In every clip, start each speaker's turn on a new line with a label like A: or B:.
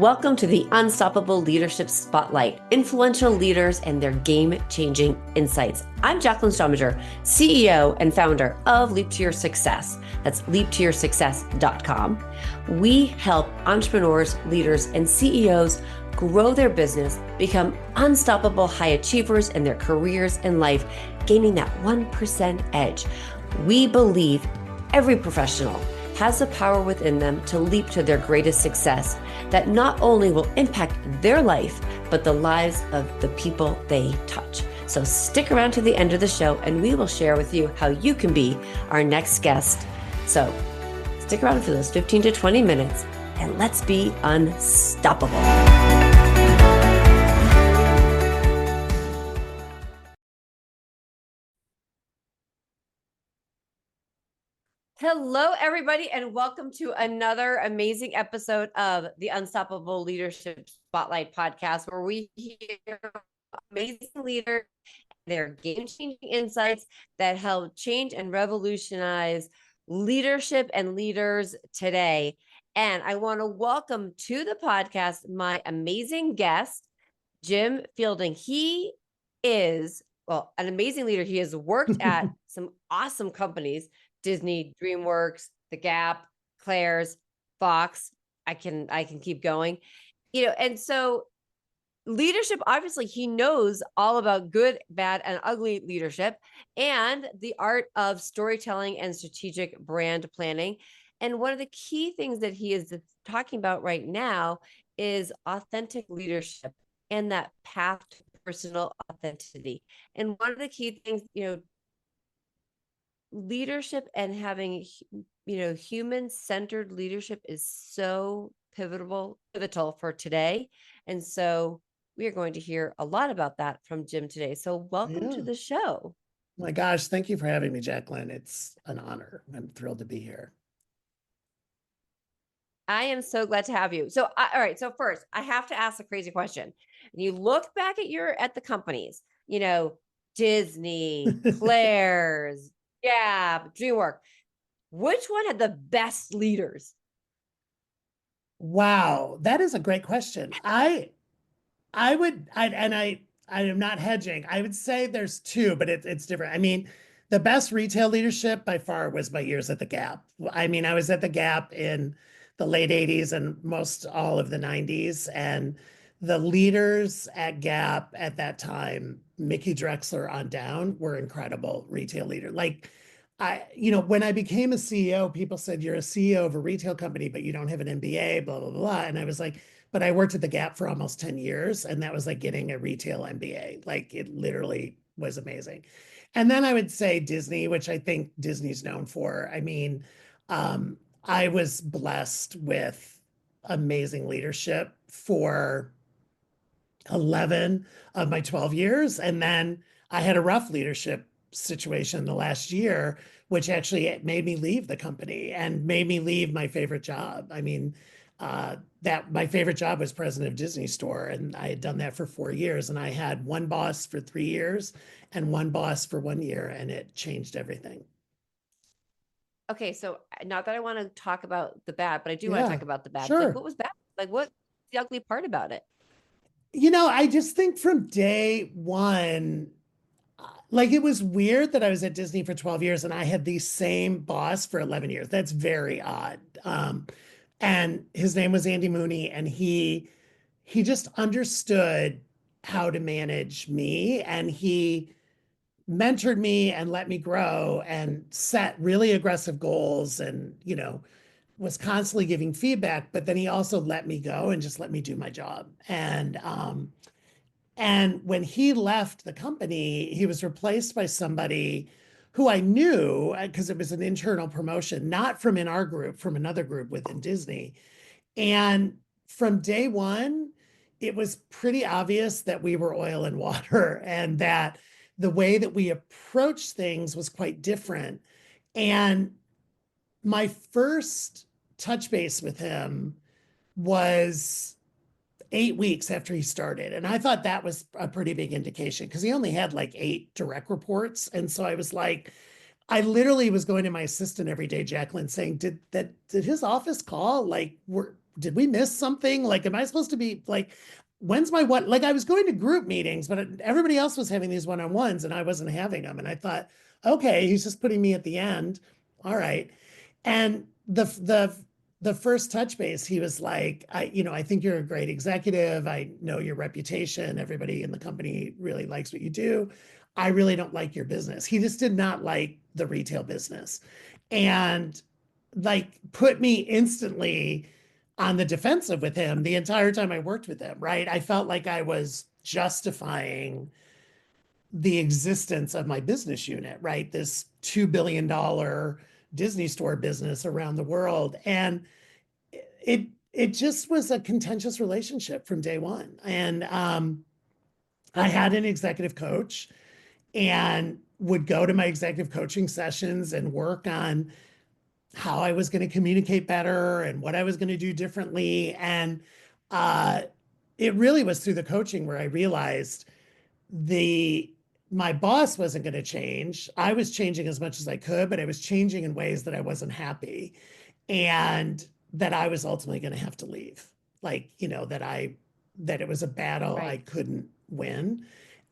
A: Welcome to the Unstoppable Leadership Spotlight, influential leaders and their game-changing insights. I'm Jacqueline Strominger, CEO and founder of Leap to Your Success. That's leaptoyoursuccess.com. We help entrepreneurs, leaders, and CEOs grow their business, become unstoppable high achievers in their careers and life, gaining that 1% edge. We believe every professional has the power within them to leap to their greatest success that not only will impact their life, but the lives of the people they touch. So stick around to the end of the show and we will share with you how you can be our next guest. So stick around for those 15 to 20 minutes and let's be unstoppable. Hello, everybody, and welcome to another amazing episode of the Unstoppable Leadership Spotlight podcast, where we hear amazing leaders, their game-changing insights that help change and revolutionize leadership and leaders today. And I want to welcome to the podcast my amazing guest, Jim Fielding. He is, well, an amazing leader. He has worked at some awesome companies. Disney, DreamWorks, The Gap, Claire's, Fox. I can keep going. And so leadership, obviously, he knows all about good, bad, and ugly leadership and the art of storytelling and strategic brand planning. And one of the key things that he is talking about right now is authentic leadership and that path to personal authenticity. And one of the key things, leadership and having, human-centered leadership is so pivotal for today. And so we are going to hear a lot about that from Jim today. So welcome to the show.
B: My gosh, thank you for having me, Jacqueline. It's an honor. I'm thrilled to be here.
A: I am so glad to have you. So, all right. So first, I have to ask a crazy question. You look back at the companies, Disney, Claire's, Gap, DreamWorks. Which one had the best leaders?
B: Wow, that is a great question. I am not hedging. I would say there's two, but it's different. I mean, the best retail leadership by far was my years at the Gap. I mean, I was at the Gap in the late 80s and most all of the 90s. And the leaders at Gap at that time, Mickey Drexler on down, were incredible retail leader. Like, when I became a CEO, people said, you're a CEO of a retail company, but you don't have an MBA, blah, blah, blah. And I was like, but I worked at the Gap for almost 10 years. And that was like getting a retail MBA. Like, it literally was amazing. And then I would say Disney, which I think Disney's known for. I mean, I was blessed with amazing leadership for 11 of my 12 years. And then I had a rough leadership situation the last year, which actually made me leave the company and made me leave my favorite job. I mean, that my favorite job was president of Disney Store, and I had done that for 4 years. And I had one boss for 3 years and one boss for 1 year, and it changed everything.
A: Okay, so not that I want to talk about the bad, but I do want to talk about the bad.
B: Sure.
A: Like, what was bad? Like, what's the ugly part about it?
B: I just think from day one, like, it was weird that I was at Disney for 12 years and I had the same boss for 11 years. That's very odd. And his name was Andy Mooney, and he just understood how to manage me, and he mentored me and let me grow and set really aggressive goals and, was constantly giving feedback, but then he also let me go and just let me do my job. And when he left the company, he was replaced by somebody who I knew because it was an internal promotion, not from in our group, from another group within Disney. And from day one, it was pretty obvious that we were oil and water, and that the way that we approached things was quite different. And my first touch base with him was 8 weeks after he started. And I thought that was a pretty big indication because he only had like 8 direct reports. And so I was like, I literally was going to my assistant every day, Jacqueline, saying, did his office call? Like, did we miss something? Like, am I supposed to be like, when's my what? Like, I was going to group meetings, but everybody else was having these one-on-ones and I wasn't having them. And I thought, okay, he's just putting me at the end. All right. And the first touch base, he was like, I think you're a great executive. I know your reputation. Everybody in the company really likes what you do. I really don't like your business. He just did not like the retail business. And like put me instantly on the defensive with him the entire time I worked with him, right? I felt like I was justifying the existence of my business unit, right? This $2 billion Disney store business around the world. And it just was a contentious relationship from day one. And I had an executive coach and would go to my executive coaching sessions and work on how I was going to communicate better and what I was going to do differently. And uh, it really was through the coaching where I realized the my boss wasn't going to change. I was changing as much as I could, but I was changing in ways that I wasn't happy, and that I was ultimately going to have to leave. Like, that it was a battle I
A: Right.
B: couldn't win.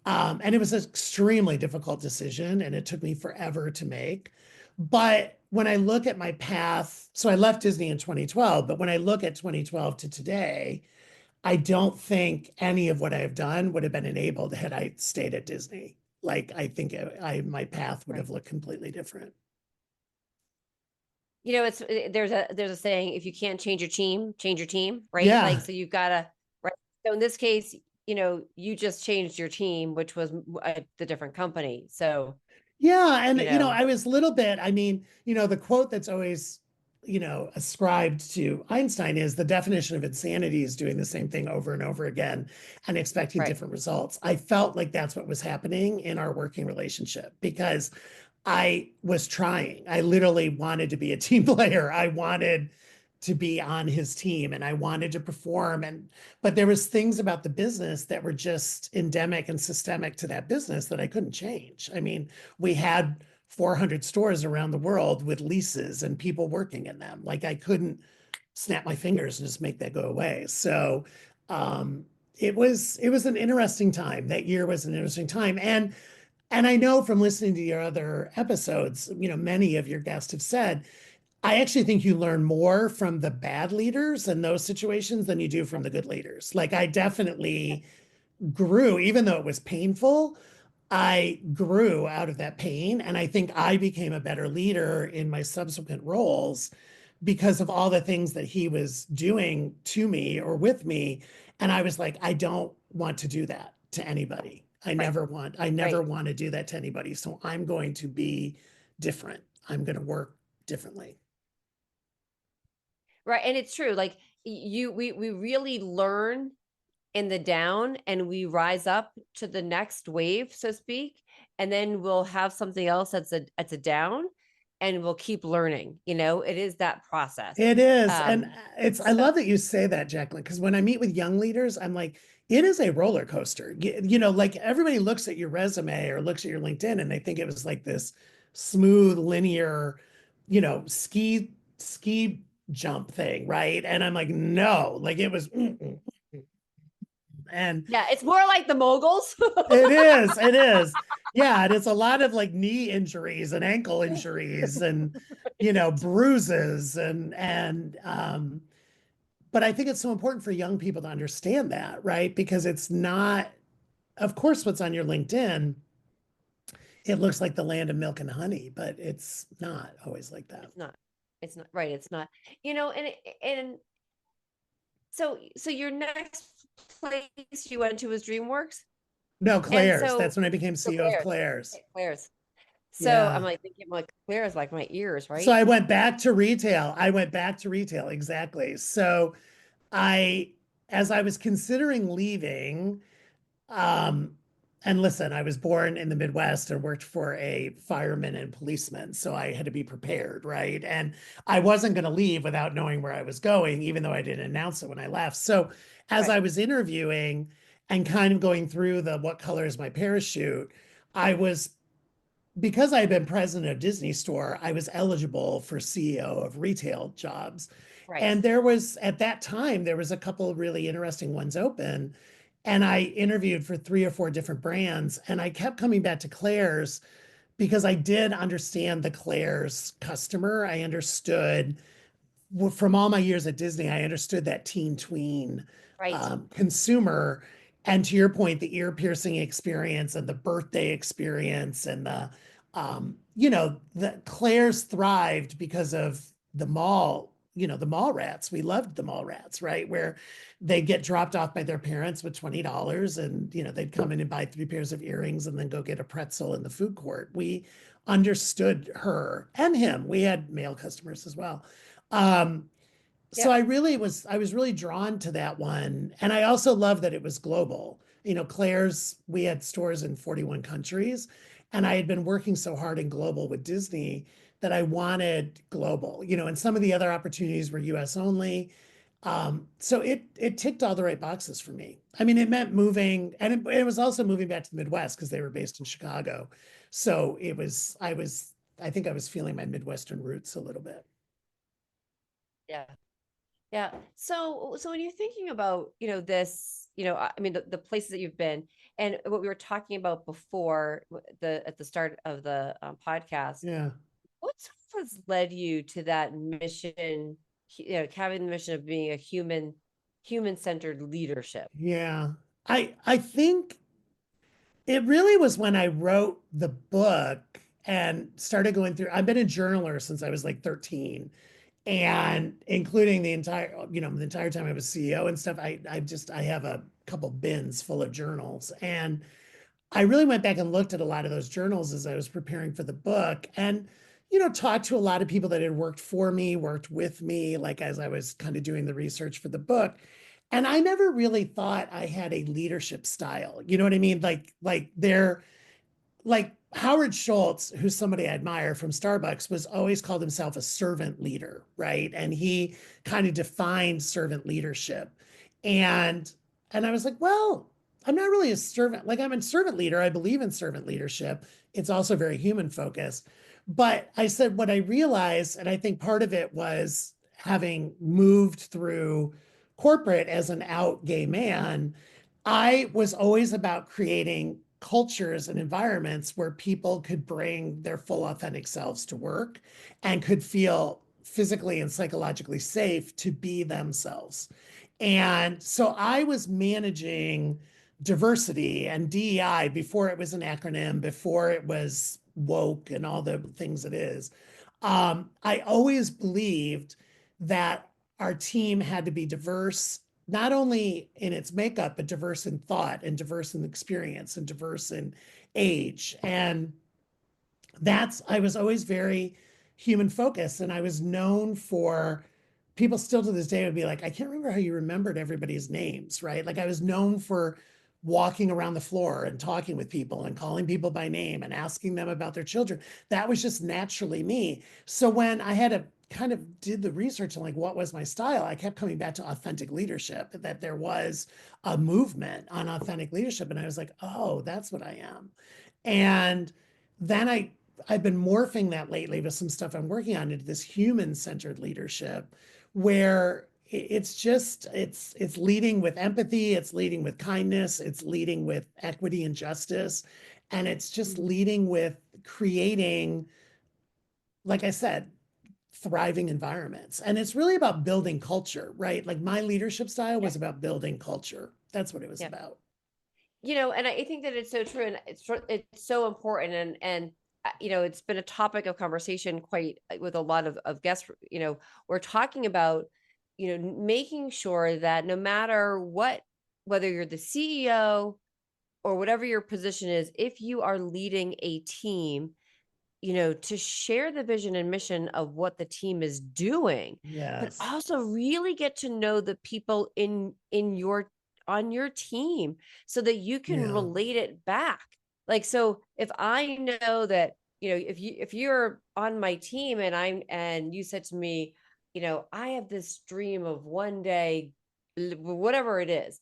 B: And it was an extremely difficult decision, and it took me forever to make. But when I look at my path, so I left Disney in 2012, but when I look at 2012 to today, I don't think any of what I have done would have been enabled had I stayed at Disney. Like, I think my path would
A: Right.
B: have looked completely different.
A: There's a saying, if you can't change your team, right? Like,
B: Yeah.
A: so you've got to, right. So in this case, you just changed your team, which was the different company. So,
B: Yeah. And,
A: you know,
B: I was a little bit, the quote that's always, ascribed to Einstein is the definition of insanity is doing the same thing over and over again and expecting
A: right,
B: different results. I felt like that's what was happening in our working relationship because I was trying. I literally wanted to be a team player. I wanted to be on his team and I wanted to perform, but there was things about the business that were just endemic and systemic to that business that I couldn't change. I mean, we had 400 stores around the world with leases and people working in them. Like, I couldn't snap my fingers and just make that go away. So it was an interesting time. That year was an interesting time. And I know from listening to your other episodes, many of your guests have said, I actually think you learn more from the bad leaders in those situations than you do from the good leaders. Like, I definitely grew, even though it was painful, I grew out of that pain. And I think I became a better leader in my subsequent roles because of all the things that he was doing to me or with me. And I was like, I don't want to do that to anybody.
A: right,
B: I never
A: right,
B: want to do that to anybody. So I'm going to be different. I'm going to work differently.
A: right. And it's true. Like, we really learn in the down and we rise up to the next wave, so to speak, and then we'll have something else that's a down, and we'll keep learning. It is that process.
B: It is. And
A: um
B: I
A: so
B: love that you say that, Jacqueline, because when I meet with young leaders, I'm like, it is a roller coaster. Like, everybody looks at your resume or looks at your LinkedIn and they think it was like this smooth, linear, ski jump thing, right? And I'm like, no, like it was, and
A: yeah, it's more like the moguls.
B: it is. Yeah, and it's a lot of like knee injuries and ankle injuries and bruises and but I think it's so important for young people to understand that, right? Because it's not, of course, what's on your LinkedIn, it looks like the land of milk and honey, but it's not always like that.
A: It's not right, it's not. And so your next place you went to was DreamWorks.
B: No,
A: And
B: Claire's.
A: so
B: That's when I became
A: so
B: CEO of
A: Claire's.
B: Claire's.
A: Okay, Claire's. So I'm
B: Yeah.
A: like thinking, like, Claire's like my ears,
B: So
A: right?
B: I went back to retail. Exactly. So I, as I was considering leaving, Um, and listen, I was born in the Midwest and worked for a fireman and policeman, so I had to be prepared, right? And I wasn't going to leave without knowing where I was going, even though I didn't announce it when I left. So as
A: Right.
B: I was interviewing and kind of going through the what color is my parachute, I was because I had been president of Disney Store, I was eligible for CEO of retail jobs.
A: Right.
B: And there was, at that time, there was a couple of really interesting ones open. And I interviewed for 3 or 4 different brands. And I kept coming back to Claire's because I did understand the Claire's customer. I understood from all my years at Disney, I understood that teen tween
A: Right.
B: consumer. And to your point, the ear piercing experience and the birthday experience and the Claire's thrived because of the mall, the mall rats. We loved the mall rats, right? Where they'd get dropped off by their parents with $20 and, they'd come in and buy 3 pairs of earrings and then go get a pretzel in the food court. We understood her and him. We had male customers as well. Um, so
A: Yep.
B: I was really drawn to that one. And I also love that it was global. Claire's, we had stores in 41 countries, and I had been working so hard in global with Disney that I wanted global, and some of the other opportunities were US only. So it ticked all the right boxes for me. I mean, it meant moving, and it was also moving back to the Midwest because they were based in Chicago. So I think I was feeling my Midwestern roots a little bit.
A: Yeah. Yeah. So when you're thinking about, this, I mean, the places that you've been and what we were talking about before at the start of the podcast,
B: Yeah.
A: what sort of has led you to that mission, having the mission of being a human-centered leadership?
B: Yeah. I think it really was when I wrote the book and started going through. I've been a journaler since I was like 13, and including the entire time I was CEO and stuff. I have a couple bins full of journals, and I really went back and looked at a lot of those journals as I was preparing for the book, and talked to a lot of people that had worked for me, worked with me, like as I was kind of doing the research for the book. And I never really thought I had a leadership style. You know what I mean? Like Howard Schultz, who's somebody I admire from Starbucks, was always called himself a servant leader, right? And he kind of defined servant leadership. And and I was like, well, I'm not really a servant. Like I'm a servant leader. I believe in servant leadership. It's also very human focused. But I said what I realized, and I think part of it was having moved through corporate as an out gay man, I was always about creating cultures and environments where people could bring their full authentic selves to work and could feel physically and psychologically safe to be themselves. And so I was managing diversity and DEI before it was an acronym, before it was woke and all the things it is. I always believed that our team had to be diverse, not only in its makeup, but diverse in thought and diverse in experience and diverse in age. And I was always very human focused. And I was known for people still to this day would be like, I can't remember how you remembered everybody's names, right? Like I was known for walking around the floor and talking with people and calling people by name and asking them about their children. That was just naturally me. So when I had to kind of did the research on like what was my style, I kept coming back to authentic leadership, that there was a movement on authentic leadership. And I was like, oh, that's what I am. And then I've been morphing that lately with some stuff I'm working on into this human-centered leadership where it's leading with empathy, it's leading with kindness, it's leading with equity and justice, and it's just leading with creating, like I said, thriving environments. And it's really about building culture, right? Like my leadership style
A: Yeah.
B: was about building culture. That's what it was
A: Yeah.
B: about.
A: And I think that it's so true, and it's so important, and it's been a topic of conversation quite with a lot of guests. We're talking about making sure that no matter whether you're the CEO or whatever your position is, if you are leading a team, to share the vision and mission of what the team is doing, but
B: Yes.
A: also really get to know the people in your on your team so that you can
B: Yeah.
A: relate it back. Like, so if I know that, if you're on my team and you said to me, I have this dream of one day, whatever it is,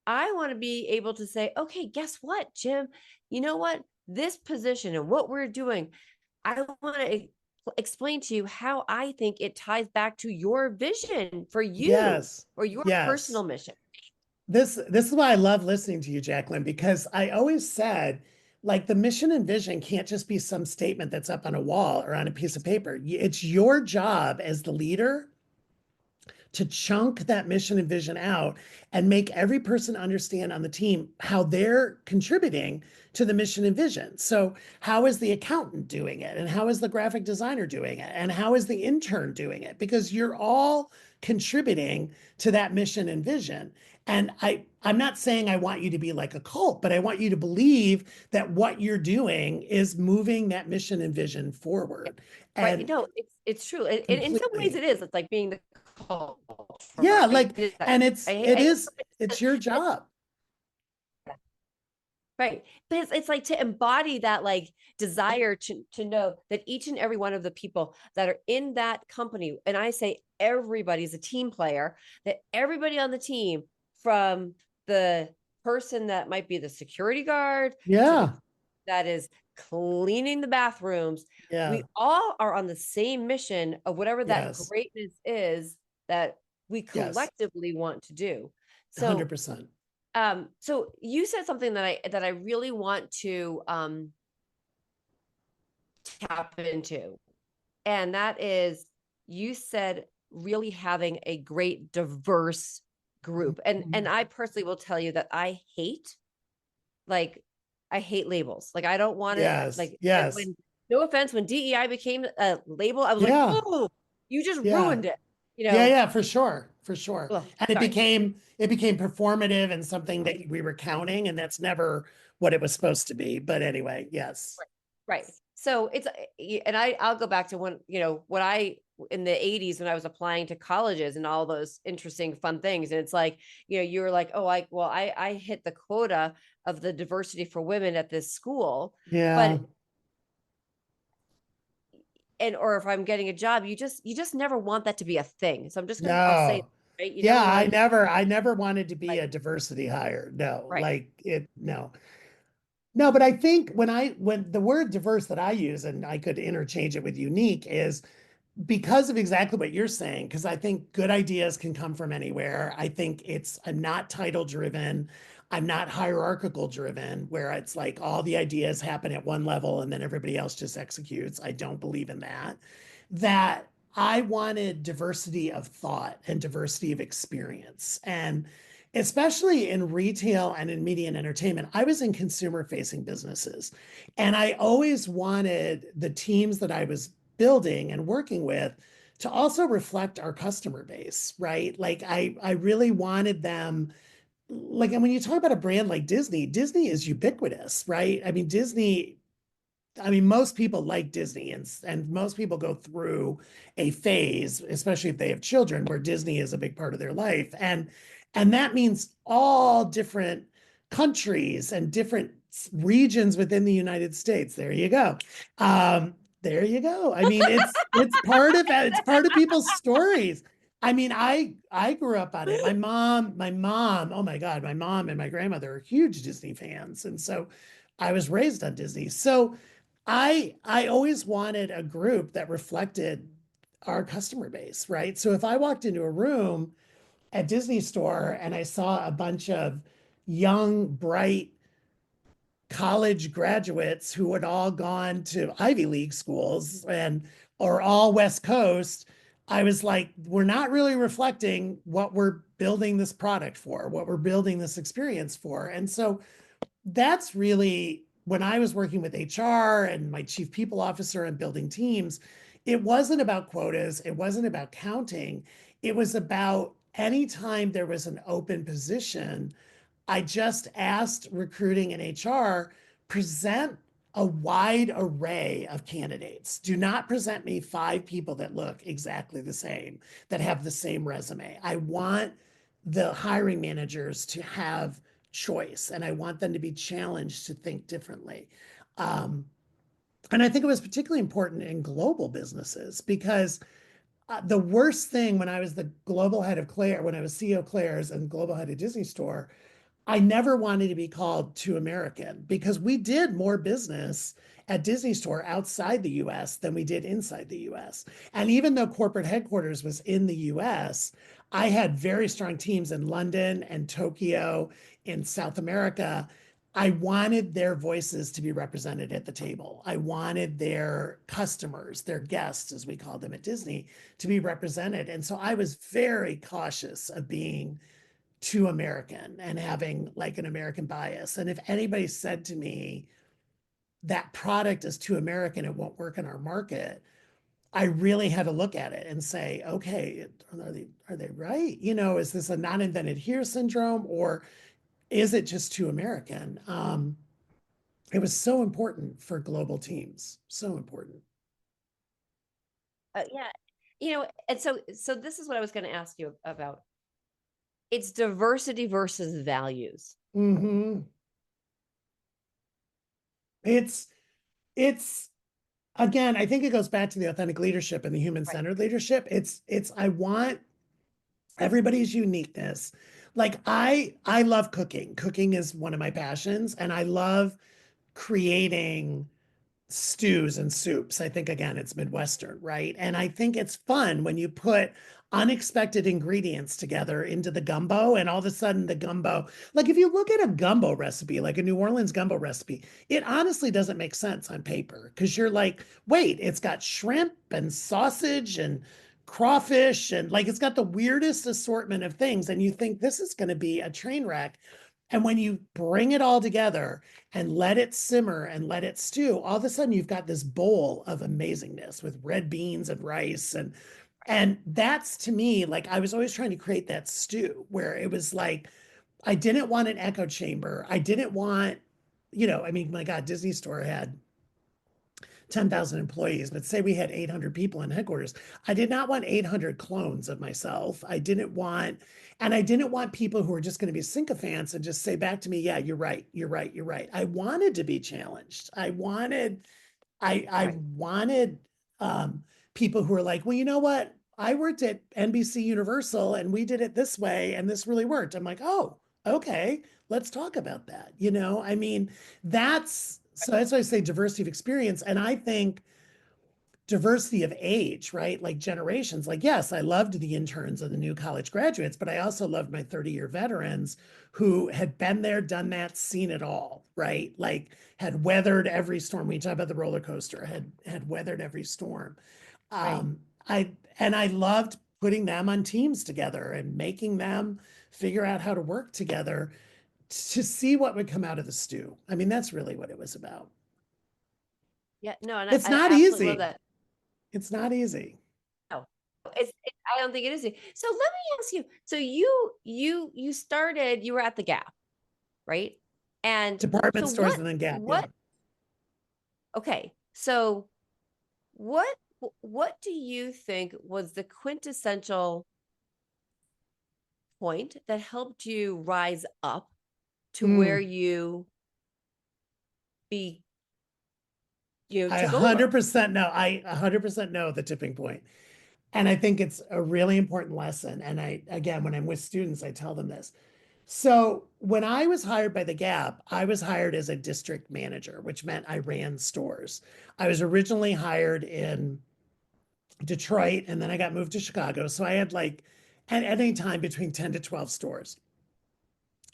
A: I want to be able to say, okay, guess what, Jim? You know what? this position and what we're doing, I want to explain to you how I think it ties back to your vision for you
B: Yes.
A: or your
B: Yes.
A: personal mission.
B: This is why I love listening to you, Jacqueline, because I always said, like, the mission and vision can't just be some statement that's up on a wall or on a piece of paper. It's your job as the leader to chunk that mission and vision out and make every person understand on the team how they're contributing to the mission and vision. So, how is the accountant doing it? And how is the graphic designer doing it? And how is the intern doing it? Because you're all contributing to that mission and vision. And I'm not saying I want you to be like a cult, but I want you to believe that what you're doing is moving that mission and vision forward.
A: Right.
B: And
A: No, it's true. And in some ways
B: completely,
A: it is. It's like being the cult,
B: yeah,
A: right?
B: like, and
A: I hate
B: it's your job.
A: right. But it's like to embody that like desire to know that each and every one of the people that are in that company, and I say everybody's a team player, that everybody on the team, from the person that might be the security guard to the
B: Yeah.
A: that is cleaning the bathrooms, we
B: Yeah.
A: all are on the same mission of whatever that
B: Yes.
A: greatness is that we
B: Yes.
A: collectively want to do. So
B: 100%.
A: so you said something that I really want to tap into, and that is, you said really having a great diverse group. And
B: Mhm.
A: I personally will tell you that like I hate labels. Like I don't want to
B: Yes.
A: like
B: Yes.
A: when no offense, when DEI became a label, I was like,
B: Yeah.
A: oh, you just
B: Yeah.
A: ruined it. You
B: Yeah.
A: know,
B: Yeah. For sure. For sure.
A: ugh,
B: And
A: sorry.
B: it became performative and something that we were counting, and that's never what it was supposed to be. But anyway, yes.
A: Right. So it's and I'll go back to when, what I in the 80s when I was applying to colleges and all those interesting fun things. And it's like, you were like, oh, I hit the quota of the diversity for women at this school.
B: Yeah.
A: But and or if I'm getting a job, you just never want that to be a thing. So I'll say,
B: No.
A: right, you
B: Yeah.
A: never want to be
B: I never wanted to be
A: like,
B: a diversity hire. No,
A: right.
B: like it, no. No, but I think when the word diverse that I use, and I could interchange it with unique, is because of exactly what you're saying, because I think good ideas can come from anywhere. I'm not title driven. I'm not hierarchical driven, where it's like all the ideas happen at one level and then everybody else just executes. I don't believe in that. That I wanted diversity of thought and diversity of experience. And especially in retail and in media and entertainment, I was in consumer facing businesses. And I always wanted the teams that I was building and working with to also reflect our customer base, right? Like I really wanted them, like, and when you talk about a brand like Disney, Disney is ubiquitous, right? I mean, most people like Disney, and most people go through a phase, especially if they have children, where Disney is a big part of their life. And that means all different countries and different regions within the United States. There you go. There you go. I mean, it's part of people's stories. I mean, I grew up on it. My mom, oh my God, my mom and my grandmother are huge Disney fans. And so I was raised on Disney. So I always wanted a group that reflected our customer base, right? So if I walked into a room at Disney Store and I saw a bunch of young, bright college graduates who had all gone to Ivy League schools and or all West Coast, I was like, we're not really reflecting what we're building this product for, what we're building this experience for. And so that's really when I was working with HR and my chief people officer and building teams, it wasn't about quotas. It wasn't about counting. It was about anytime there was an open position, I just asked recruiting and HR, present a wide array of candidates. Do not present me 5 people that look exactly the same, that have the same resume. I want the hiring managers to have choice, and I want them to be challenged to think differently. Um, and I think it was particularly important in global businesses because the worst thing when I was the global head of Claire, when I was CEO of Claire's and global head of Disney Store, I never wanted to be called too American because we did more business at Disney Store outside the US than we did inside the US. And even though corporate headquarters was in the US, I had very strong teams in London and Tokyo, in South America. I wanted their voices to be represented at the table. I wanted their customers, their guests, as we called them at Disney, to be represented. And so I was very cautious of being too American and having like an American bias. And if anybody said to me that product is too American, it won't work in our market, I really had to look at it and say, okay, are they right? You know, is this a not invented here syndrome, or is it just too American? It was so important for global teams, so important.
A: Yeah, and so this is what I was going to ask you about. It's diversity versus values.
B: Mm-hmm. It's again, I think it goes back to the authentic leadership and the human-centered leadership. I want everybody's uniqueness. Like I love cooking. Cooking is one of my passions, and I love creating stews and soups. I think again, it's Midwestern, right? And I think it's fun when you put unexpected ingredients together into the gumbo, and all of a sudden the gumbo, like if you look at a gumbo recipe, like a New Orleans gumbo recipe, it honestly doesn't make sense on paper because you're like, wait, it's got shrimp and sausage and crawfish, and like it's got the weirdest assortment of things, and you think this is going to be a train wreck. And when you bring it all together and let it simmer and let it stew, all of a sudden you've got this bowl of amazingness with red beans and rice. And that's, to me, like I was always trying to create that stew where it was like, I didn't want an echo chamber. I didn't want, I mean, my God, Disney Store had 10,000 employees, but say we had 800 people in headquarters. I did not want 800 clones of myself. I didn't want people who were just going to be sycophants and just say back to me, yeah, you're right, you're right, you're right. I wanted to be challenged. I wanted people who were like, well, you know what? I worked at NBC Universal and we did it this way and this really worked. I'm like, oh, okay, let's talk about that. I mean, so that's why I say diversity of experience. And I think diversity of age, right? Like generations. Like, yes, I loved the interns and the new college graduates, but I also loved my 30-year veterans who had been there, done that, seen it all, right? Like had weathered every storm. We talk about the roller coaster, had weathered every storm. I loved putting them on teams together and making them figure out how to work together to see what would come out of the stew. I mean, that's really what it was about.
A: Yeah, no, and
B: it's
A: I
B: not
A: absolutely
B: easy.
A: love that.
B: It's not easy.
A: No, I don't think it is. So let me ask you. So you started. You were at the Gap, right? And
B: Department
A: so
B: stores and then Gap.
A: What? Yeah. Okay, so what do you think was the quintessential point that helped you rise up to where you be,
B: I
A: took over?
B: 100% know. I 100% know the tipping point. And I think it's a really important lesson. And again, when I'm with students, I tell them this. So when I was hired by the Gap, I was hired as a district manager, which meant I ran stores. I was originally hired in Detroit, and then I got moved to Chicago. So I had like at any time between 10 to 12 stores.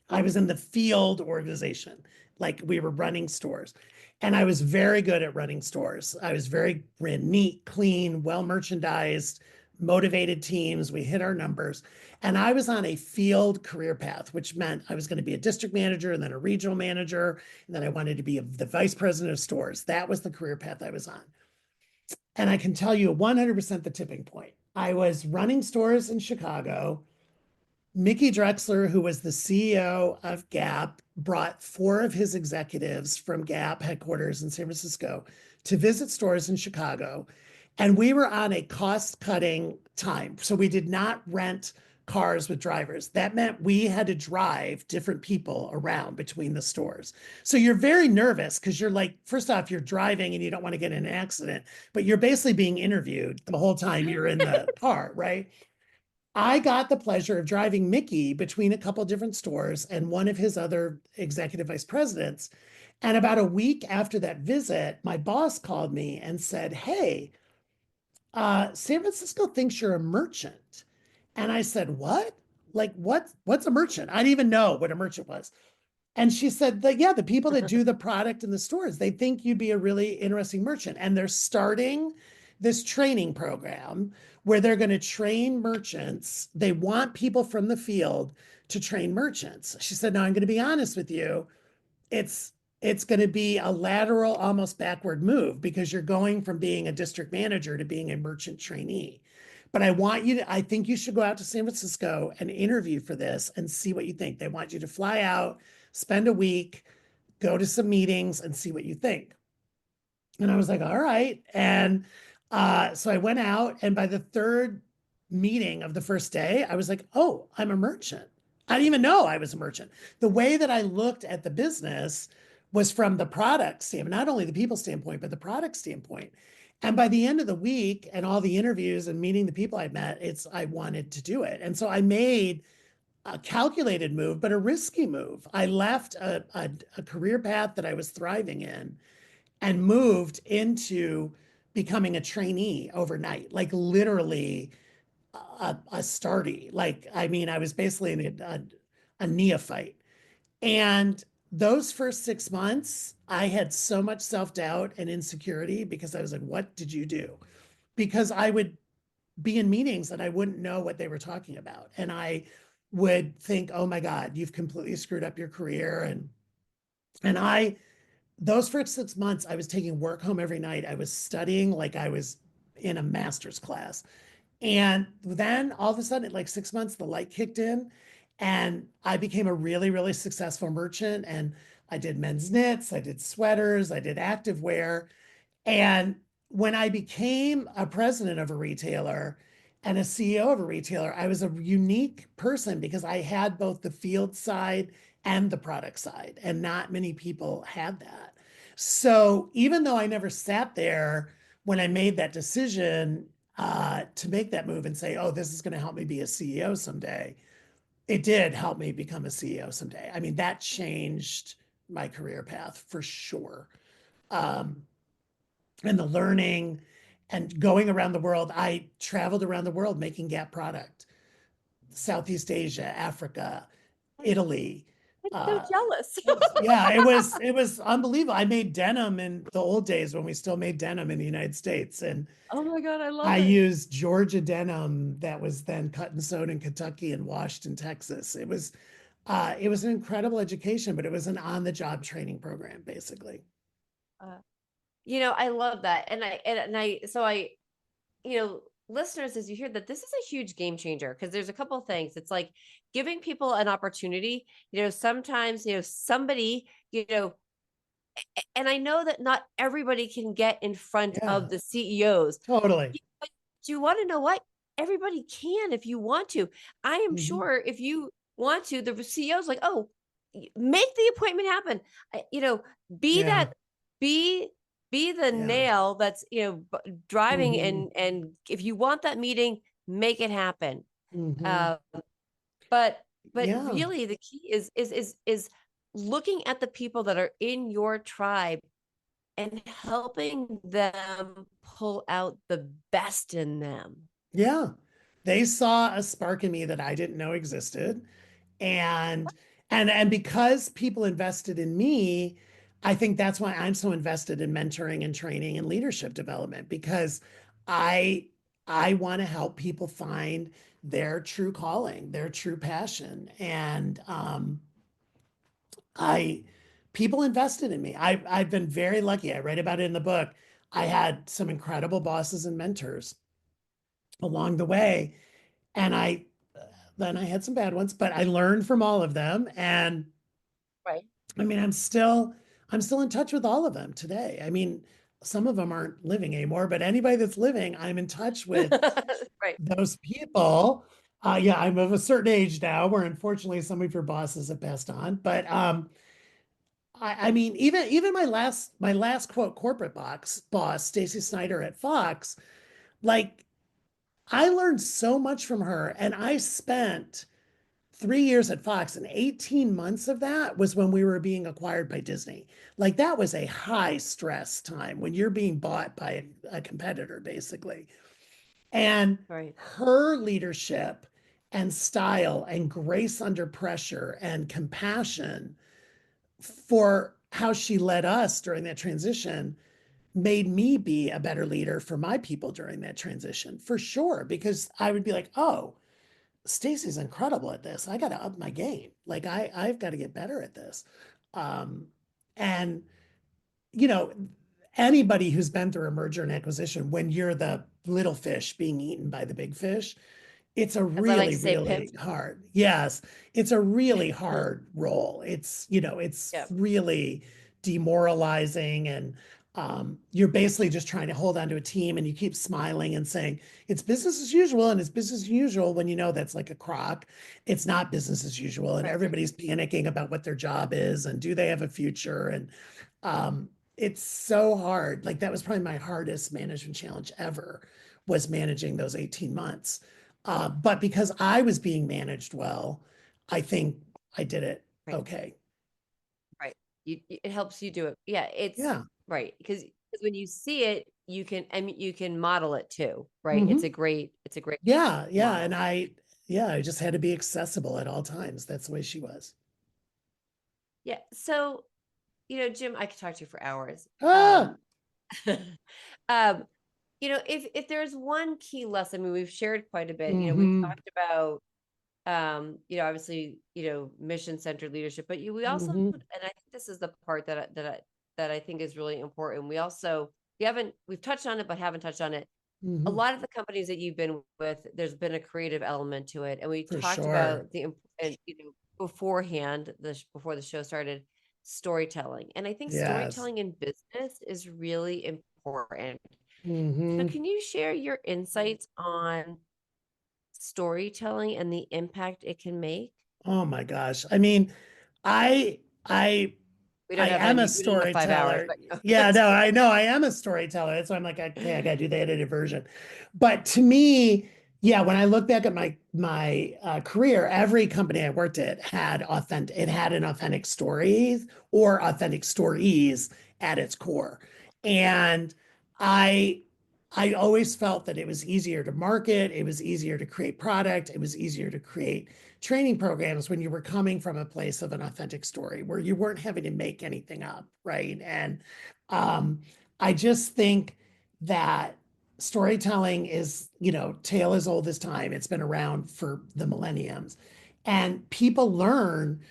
B: I was in the field organization, like we were running stores. And I was very good at running stores. I was ran neat, clean, well merchandised, motivated teams. We hit our numbers. And I was on a field career path, which meant I was going to be a district manager and then a regional manager. And then I wanted to be the vice president of stores. That was the career path I was on. And I can tell you 100% the tipping point. I was running stores in Chicago. Mickey Drexler, who was the CEO of Gap, brought 4 of his executives from Gap headquarters in San Francisco to visit stores in Chicago. And we were on a cost-cutting time. So we did not rent cars with drivers. That meant we had to drive different people around between the stores. So you're very nervous because you're like, first off, you're driving and you don't want to get in an accident, but you're basically being interviewed the whole time you're in the car, right? I got the pleasure of driving Mickey between a couple different stores and one of his other executive vice presidents. And about a week after that visit, my boss called me and said, "Hey, San Francisco thinks you're a merchant." And I said, "What? Like what's a merchant?" I didn't even know what a merchant was. And she said that, yeah, the people that do the product in the stores, they think you'd be a really interesting merchant. And they're starting this training program where they're going to train merchants. They want people from the field to train merchants. She said, "Now I'm going to be honest with you. It's it's going to be a lateral, almost backward move because you're going from being a district manager to being a merchant trainee. But I think you should go out to San Francisco and interview for this and see what you think. They want you to fly out, spend a week, go to some meetings and see what you think." And I was like, "All right." And so I went out, and by the third meeting of the first day, I was like, "Oh, I'm a merchant." I didn't even know I was a merchant. The way that I looked at the business was from the product standpoint, not only the people standpoint, but the product standpoint. And by the end of the week and all the interviews and meeting the people I met, I wanted to do it. And so I made a calculated move, but a risky move. I left a career path that I was thriving in and moved into becoming a trainee overnight, like literally a starty. Like, I mean, I was basically a neophyte. And those first 6 months, I had so much self doubt and insecurity because I was like, "What did you do?" Because I would be in meetings and I wouldn't know what they were talking about. And I would think, "Oh my God, you've completely screwed up your career." And those first 6 months, I was taking work home every night. I was studying like I was in a master's class. And then all of a sudden, at like 6 months, the light kicked in and I became a really, really successful merchant. And I did men's knits, I did sweaters, I did activewear. And when I became a president of a retailer and a CEO of a retailer, I was a unique person because I had both the field side and the product side, and not many people had that. So even though I never sat there when I made that decision to make that move and say, "Oh, this is going to help me be a CEO someday," it did help me become a CEO someday. I mean, that changed my career path for sure. Um, and the learning and going around the world. I traveled around the world making Gap product, Southeast Asia, Africa, Italy.
A: I'm so
B: Uh,
A: jealous.
B: yeah, it was unbelievable. I made denim in the old days when we still made denim in the United States, and
A: Oh my God, I
B: I
A: love it.
B: used Georgia denim that was then cut and sewed in Kentucky and washed in Texas. It was an incredible education, but it was an on-the-job training program, basically.
A: Uh, I love that. So listeners, as you hear that, this is a huge game changer because there's a couple of things. It's like giving people an opportunity. Sometimes, somebody, and I know that not everybody can get in front
B: Yeah,
A: of the CEOs.
B: totally.
A: But do you want to know what? Everybody can if you want to. I am
B: Mhm.
A: sure if you want to, the CEO's like, "Oh, make the appointment happen." Be
B: Yeah,
A: that, be be the
B: yeah.
A: nail that's driving,
B: Mhm.
A: and if you want that meeting, make it happen.
B: Mhm.
A: Uh, but
B: Yeah.
A: really, the key is looking at the people that are in your tribe and helping them pull out the best in them.
B: Yeah. They saw a spark in me that I didn't know existed. And and because people invested in me, I think that's why I'm so invested in mentoring and training and leadership development because I I want to help people find their true calling, their true passion. And I people invested in me. I've been very lucky. I write about it in the book. I had some incredible bosses and mentors along the way. And then I had some bad ones, but I learned from all of them. And
A: Right.
B: I mean, I'm still in touch with all of them today. I mean, some of them aren't living anymore, but anybody that's living, I'm in touch with
A: Right.
B: those people. Yeah, I'm of a certain age now where unfortunately some of your bosses have passed on. But I mean, even my last quote corporate boss, Stacy Snyder at Fox, like I learned so much from her, and I spent 3 years at Fox, and 18 months of that was when we were being acquired by Disney. Like that was a high stress time when you're being bought by a competitor, basically. And
A: Right.
B: her leadership and style and grace under pressure and compassion for how she led us during that transition made me be a better leader for my people during that transition, for sure. Because I would be like, oh, Stacy's incredible at this. I got to up my game. Like I've got to get better at this. Um, and you know, anybody who's been through a merger and acquisition, when you're the little fish being eaten by the big fish, it's a
A: As I like
B: really,
A: to say,
B: really
A: pimped.
B: hard. Yes, it's a really hard role. It's
A: Yeah.
B: really demoralizing, and you're basically just trying to hold on to a team, and you keep smiling and saying it's business as usual, and it's business as usual when you know that's like a crock. It's not business as usual, and
A: Right.
B: everybody's panicking about what their job is and do they have a future, and it's so hard. Like that was probably my hardest management challenge ever, was managing those 18 months. But because I was being managed well, I think I did it
A: Right.
B: okay.
A: Right. It helps you do it. Yeah, it's
B: Yeah.
A: right. Because when you see it, you can, I mean, you can model it too, right?
B: Hmm.
A: It's a great
B: Yeah. Yeah.
A: model.
B: Yeah, I just had to be accessible at all times. That's the way she was.
A: Yeah. So, Jim, I could talk to you for hours.
B: Ah.
A: Um, if there's one key lesson, I mean, we've shared quite a bit, we've
B: Hmm.
A: talked about obviously, mission-centered leadership, but we also,
B: Hmm.
A: and I think this is the part that I think is really important. We've touched on it, but haven't touched on it. A
B: Hmm.
A: lot of the companies that you've been with, there's been a creative element to it. And we
B: For
A: talked
B: sure.
A: about and, beforehand, before the show started, storytelling. And I think
B: Yes.
A: storytelling in business is really important. So
B: Hmm.
A: can you share your insights on storytelling and the impact it can make?
B: Oh my gosh. I mean, I I I am a
A: We don't have 5 hours,
B: storyteller.
A: but
B: Yeah, no, I know I am a storyteller. That's why I'm like, okay, I gotta do the edited version. But to me, yeah, when I look back at my career, every company I worked at had an authentic stories or authentic stories at its core. And I I always felt that it was easier to market, it was easier to create product, it was easier to create training programs when you were coming from a place of an authentic story where you weren't having to make anything up, right? And um, I just think that storytelling is, tale as old as time. It's been around for the millenniums. And people learn,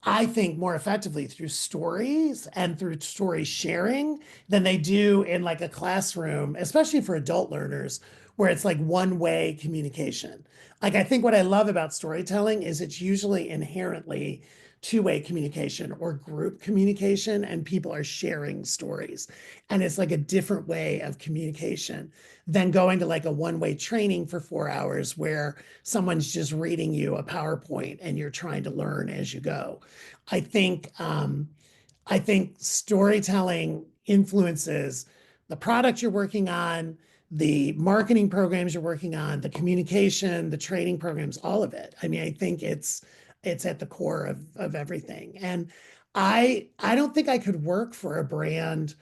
B: I think, more effectively through stories and through story sharing than they do in like a classroom, especially for adult learners, where it's like one way communication. Like, I think what I love about storytelling is it's usually inherently two-way communication or group communication, and people are sharing stories. And it's like a different way of communication than going to like a one-way training for 4 hours where someone's just reading you a PowerPoint and you're trying to learn as you go. I think I think storytelling influences the product you're working on, the marketing programs you're working on, the communication, the training programs, all of it. I mean, I think it's at the core of everything. And I don't think I could work for a brand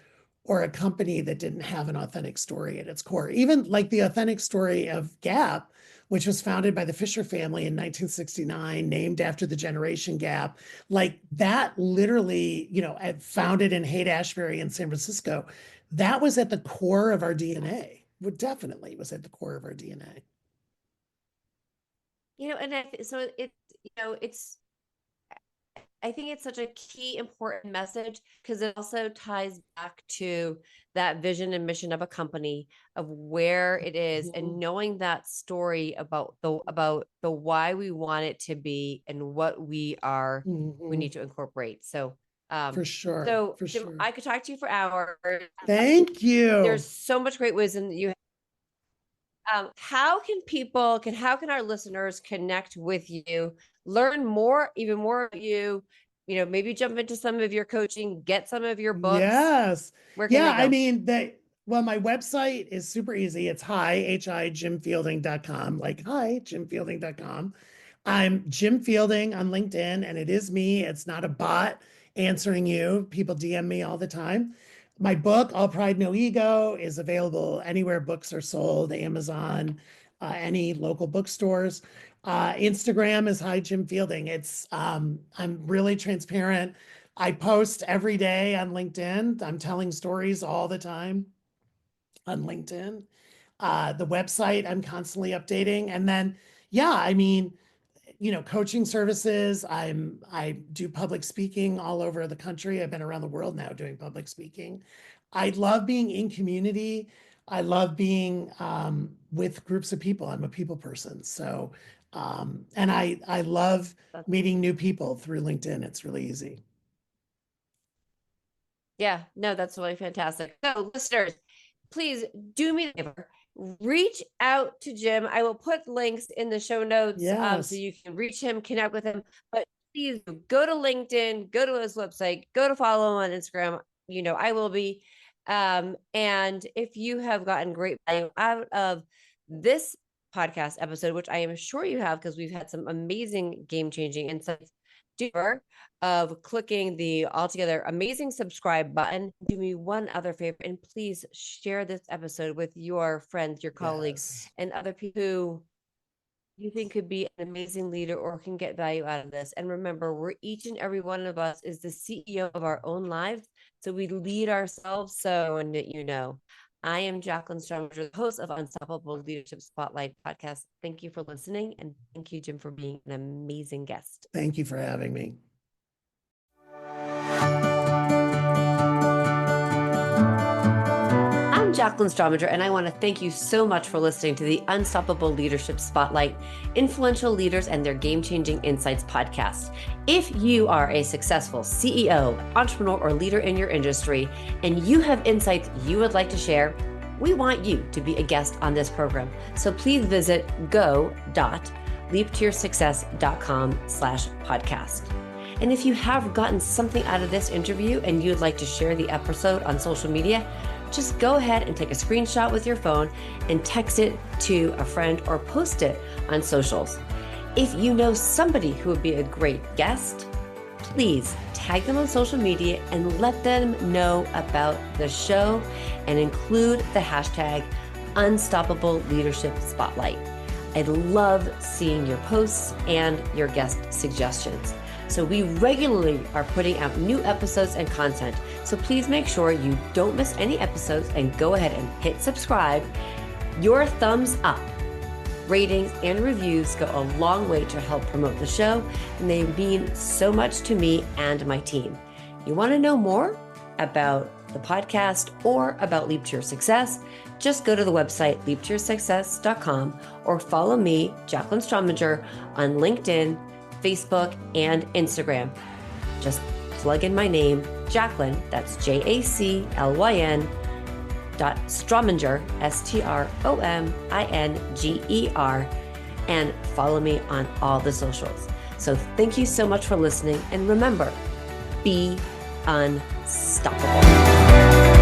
B: or a company that didn't have an authentic story at its core. Even like the authentic story of Gap, which was founded by the Fisher family in 1969, named after the generation gap. Like that literally, founded in Haight-Ashbury in San Francisco, that was at the core of our DNA. Well, definitely was at the core of our DNA.
A: so I think it's such a key important message because it also ties back to that vision and mission of a company, of where it is, and
B: Mhm.
A: knowing that story about the why we want it to be and what we
B: Mhm.
A: need to incorporate. Um
B: For sure.
A: so
B: For
A: Jim,
B: sure.
A: I could talk to you for hours.
B: Thank
A: There's
B: you.
A: so much great wisdom that you how can our listeners connect with you, learn more, even more about you, maybe jump into some of your coaching, get some of your books?
B: Yes.
A: Where can
B: Yeah,
A: they
B: I
A: go?
B: mean, Well, my website is super easy. It's jimfielding.com. Like, hi, jimfielding.com. I'm Jim Fielding on LinkedIn, and it is me. It's not a bot answering you. People DM me all the time. My book, All Pride, No Ego, is available anywhere books are sold, Amazon, any local bookstores. Instagram is Hi Jim Fielding. I'm really transparent. I post every day on LinkedIn. I'm telling stories all the time on LinkedIn. The website I'm constantly updating. And then, yeah, I mean, coaching services. I do public speaking all over the country. I've been around the world now doing public speaking. I love being in community. I love being with groups of people. I'm a people person. So, and I love meeting new people through LinkedIn. It's really easy.
A: Yeah, no, that's really fantastic. So listeners, please do me a favor. Reach out to Jim. I will put links in the show notes so you can reach him, connect with him. But please go to LinkedIn, go to his website, go to follow him on Instagram. I will be. And if you have gotten great value out of this podcast episode, which I am sure you have, because we've had some amazing game-changing insights, of clicking the altogether amazing subscribe button. Do me one other favor, and please share this episode with your friends, your colleagues, and other people who you think could be an amazing leader or can get value out of this. And remember, each and every one of us is the CEO of our own lives. So we lead ourselves. So, and I am Jacqueline Strominger, the host of Unstoppable Leadership Spotlight podcast. Thank you for listening. And thank you, Jim, for being an amazing guest.
B: Thank you for having me.
A: I'm Jacqueline Strominger, and I want to thank you so much for listening to the Unstoppable Leadership Spotlight, Influential Leaders and Their Game-Changing Insights podcast. If you are a successful CEO, entrepreneur, or leader in your industry, and you have insights you would like to share, we want you to be a guest on this program. So please visit go.leaptoyoursuccess.com/podcast. And if you have gotten something out of this interview and you'd like to share the episode on social media, just go ahead and take a screenshot with your phone and text it to a friend or post it on socials. If you know somebody who would be a great guest, please tag them on social media and let them know about the show and include the hashtag Unstoppable Leadership Spotlight. I love seeing your posts and your guest suggestions. So we regularly are putting out new episodes and content. So please make sure you don't miss any episodes and go ahead and hit subscribe. Your thumbs up, ratings, and reviews go a long way to help promote the show, and they mean so much to me and my team. You want to know more about the podcast or about Leap to Your Success? Just go to the website leaptoyoursuccess.com or follow me, Jacqueline Strominger, on LinkedIn, Facebook, and Instagram. Just plug in my name, Jacqueline, that's JACLYN .Strominger, STROMINGER, and follow me on all the socials. So thank you so much for listening, and remember, be unstoppable.